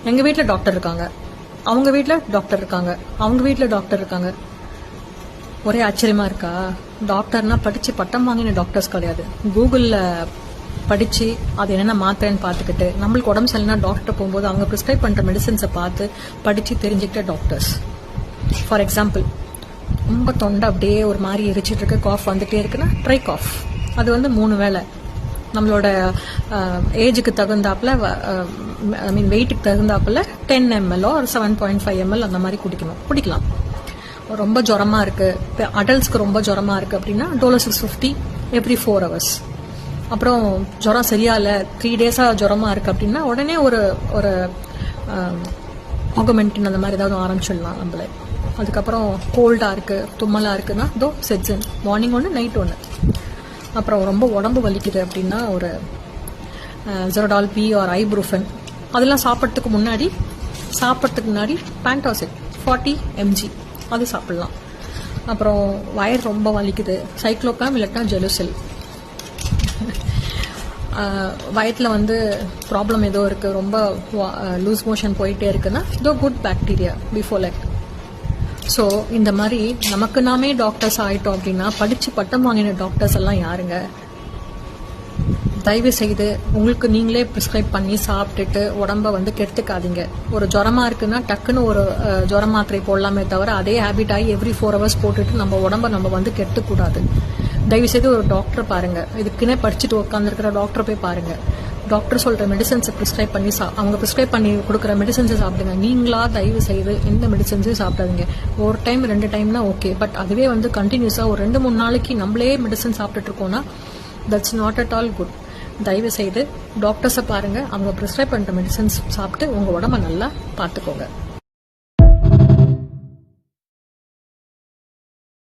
எங்கள் வீட்டில் டாக்டர் இருக்காங்க, அவங்க வீட்டில் டாக்டர் இருக்காங்க, அவங்க வீட்டில் டாக்டர் இருக்காங்க. ஒரே ஆச்சரியமா இருக்கா? டாக்டர்னா படிச்சு பட்டம் வாங்கின டாக்டர்ஸ் கிடையாது. கூகுளில் படிச்சு அது என்னென்ன மாத்திரைன்னு பார்த்துக்கிட்டு நம்மளுக்கு உடம்பு சரியில்லைனா டாக்டர் போகும்போது அவங்க ப்ரிஸ்கிரைப் பண்ணுற மெடிசன்ஸை பார்த்து படித்து தெரிஞ்சுக்கிட்ட டாக்டர்ஸ். ஃபார் எக்ஸாம்பிள், ரொம்ப தொண்டை அப்படியே ஒரு மாதிரி எரிச்சிட்டு இருக்கு, காஃப் வந்துட்டே இருக்குன்னா ட்ரை காஃப். அது வந்து 3 வேளை நம்மளோட ஏஜுக்கு தகுந்தாப்புல, ஐ மீன் வெயிட்டுக்கு தகுந்தாப்புல 10 ml ஒரு 7.5 ml அந்த மாதிரி குடிக்கலாம். ரொம்ப ஜுரமா இருக்கு, அடல்ட்ஸ்க்கு ரொம்ப ஜுரமா இருக்கு அப்படின்னா டோலோ 650 எவ்ரி 4 hours. அப்புறம் ஜுரம் சரியா இல்லை, 3 days ஜுரமா இருக்கு அப்படின்னா உடனே ஒரு ஆகுமெண்டின் அந்த மாதிரி ஏதாவது ஆரம்பிச்சிடலாம் நம்மளே. அதுக்கப்புறம் கோல்டா இருக்கு, தும்மலா இருக்குன்னா செட்ஸின், மார்னிங் ஒன்று நைட் ஒன்று. அப்புறம் ரொம்ப உடம்பு வலிக்குது அப்படின்னா ஒரு ஜெரடால் பி ஆர் ஐப்ரூஃபன், அதெல்லாம் சாப்பிட்றதுக்கு முன்னாடி பேண்டாசிட் 40 mg அது சாப்பிடலாம். அப்புறம் வயிறு ரொம்ப வலிக்குது, சைக்ளோகாம் இல்லைன்னா ஜெலுசில். வயிற்றில் வந்து ப்ராப்ளம் ஏதோ இருக்கு, ரொம்ப லூஸ் மோஷன் போயிட்டே இருக்குன்னா குட் பாக்டீரியா பிஃபோலெக்ட். ஸோ இந்த மாதிரி நமக்கு நாமே டாக்டர்ஸ் ஆகிட்டோம் அப்படின்னா படித்து பட்டம் வாங்கின டாக்டர்ஸ் எல்லாம் யாருங்க? தயவு செய்து உங்களுக்கு நீங்களே ப்ரிஸ்கிரைப் பண்ணி சாப்பிட்டுட்டு உடம்ப வந்து கெடுத்துக்காதீங்க. ஒரு ஜுரமா இருக்குன்னா டக்குன்னு ஒரு ஜுர மாத்திரை போடலாமே தவிர அதே ஹேபிட் ஆகி எவ்ரி 4 hours போட்டுட்டு நம்ம உடம்ப நம்ம வந்து கெடுத்துக்கூடாது. தயவு செய்து ஒரு டாக்டர் பாருங்க, இதுக்குன்னே படிச்சுட்டு உட்காந்துருக்கிற டாக்டர் போய் பாருங்க. டாக்டர் சொல்ற மெடிசன்ஸை ப்ரிஸ்கிரைப் பண்ணி அவங்க ப்ரிஸ்கிரைப் பண்ணி கொடுக்குற மெடிசன்ஸை சாப்பிடுங்க. நீங்களா தயவு செய்து எந்த மெடிசன்ஸையும் சாப்பிடாதீங்க. ஒரு டைம் 2 டைம்னா ஓகே, பட் அதுவே வந்து கண்டினியூஸா ஒரு 2-3 நாளைக்கு நம்மளே மெடிசன் சாப்பிட்டுட்டு இருக்கோம்னா that's not at all good. தயவு செய்து டாக்டர்ஸை பாருங்க, அவங்க ப்ரிஸ்கிரைப் பண்ற மெடிசன்ஸ் சாப்பிட்டு உங்க உடம்ப நல்லா பார்த்துக்கோங்க.